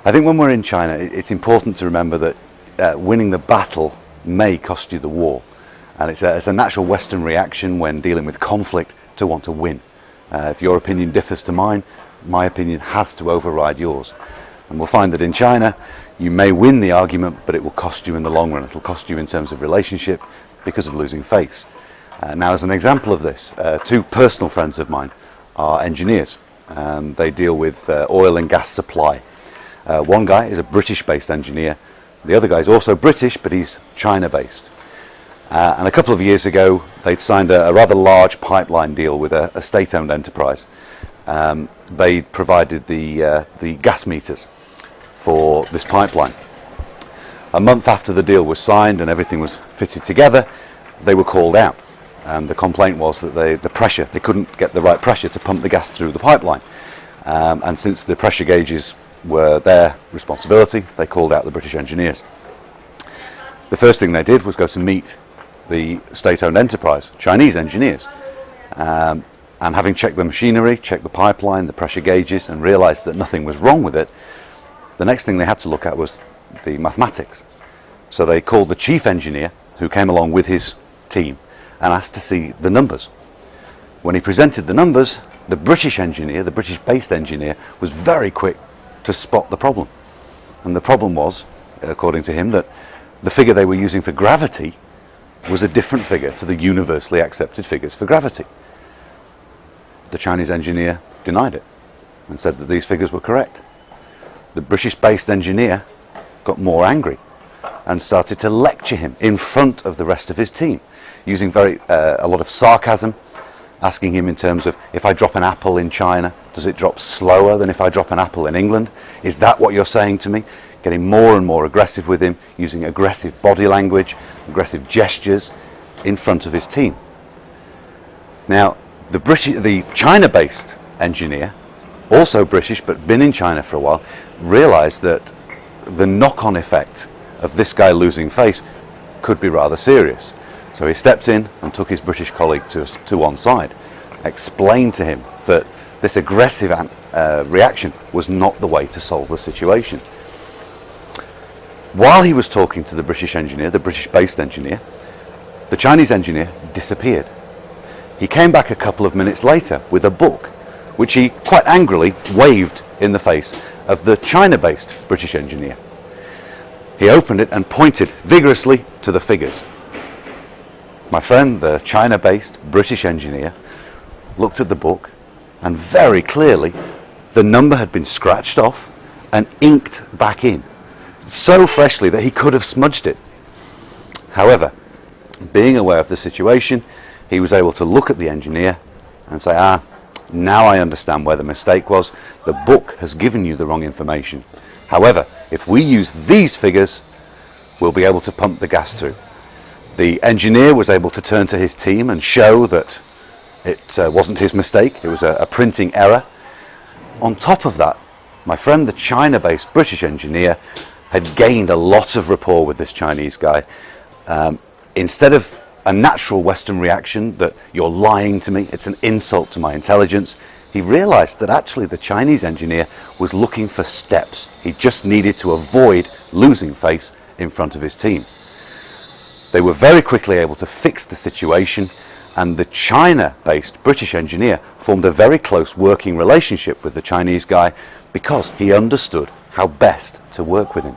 I think when we're in China, it's important to remember that winning the battle may cost you the war. And it's a natural Western reaction when dealing with conflict to want to win. If your opinion differs to mine, my opinion has to override yours. And we'll find that in China, you may win the argument, but it will cost you in the long run. It will cost you in terms of relationship because of losing face. Now, as an example of this, two personal friends of mine are engineers. They deal with oil and gas supply. One guy is a British-based engineer. The other guy is also British, but he's China-based. And a couple of years ago, they'd signed a rather large pipeline deal with a state-owned enterprise. They provided the gas meters for this pipeline. A month after the deal was signed and everything was fitted together, they were called out. The complaint was that they couldn't get the right pressure to pump the gas through the pipeline. And since the pressure gauges were their responsibility, they called out the British engineers. The first thing they did was go to meet the state-owned enterprise, Chinese engineers. And having checked the machinery, checked the pipeline, the pressure gauges, and realized that nothing was wrong with it, the next thing they had to look at was the mathematics. So they called the chief engineer, who came along with his team, and asked to see the numbers. When he presented the numbers, the British engineer, the British-based engineer, was very quick to spot the problem. And the problem was, according to him, that the figure they were using for gravity was a different figure to the universally accepted figures for gravity. The Chinese engineer denied it and said that these figures were correct. The British-based engineer got more angry and started to lecture him in front of the rest of his team, using a lot of sarcasm, asking him in terms of, if I drop an apple in China, does it drop slower than if I drop an apple in England? Is that what you're saying to me? Getting more and more aggressive with him, using aggressive body language, aggressive gestures in front of his team. Now, the China-based engineer, also British but been in China for a while, realized that the knock-on effect of this guy losing face could be rather serious. So he stepped in and took his British colleague to one side, explained to him that this aggressive reaction was not the way to solve the situation. While he was talking to the British engineer, the British-based engineer, the Chinese engineer disappeared. He came back a couple of minutes later with a book, which he quite angrily waved in the face of the China-based British engineer. He opened it and pointed vigorously to the figures. My friend, the China-based British engineer, looked at the book, and very clearly the number had been scratched off and inked back in, so freshly that he could have smudged it. However, being aware of the situation, he was able to look at the engineer and say, now I understand where the mistake was. The book has given you the wrong information. However, if we use these figures, we'll be able to pump the gas through. The engineer was able to turn to his team and show that it wasn't his mistake, it was a printing error. On top of that, my friend, the China-based British engineer, had gained a lot of rapport with this Chinese guy. Instead of a natural Western reaction that you're lying to me, it's an insult to my intelligence, he realized that actually the Chinese engineer was looking for steps. He just needed to avoid losing face in front of his team. They were very quickly able to fix the situation, and the China-based British engineer formed a very close working relationship with the Chinese guy because he understood how best to work with him.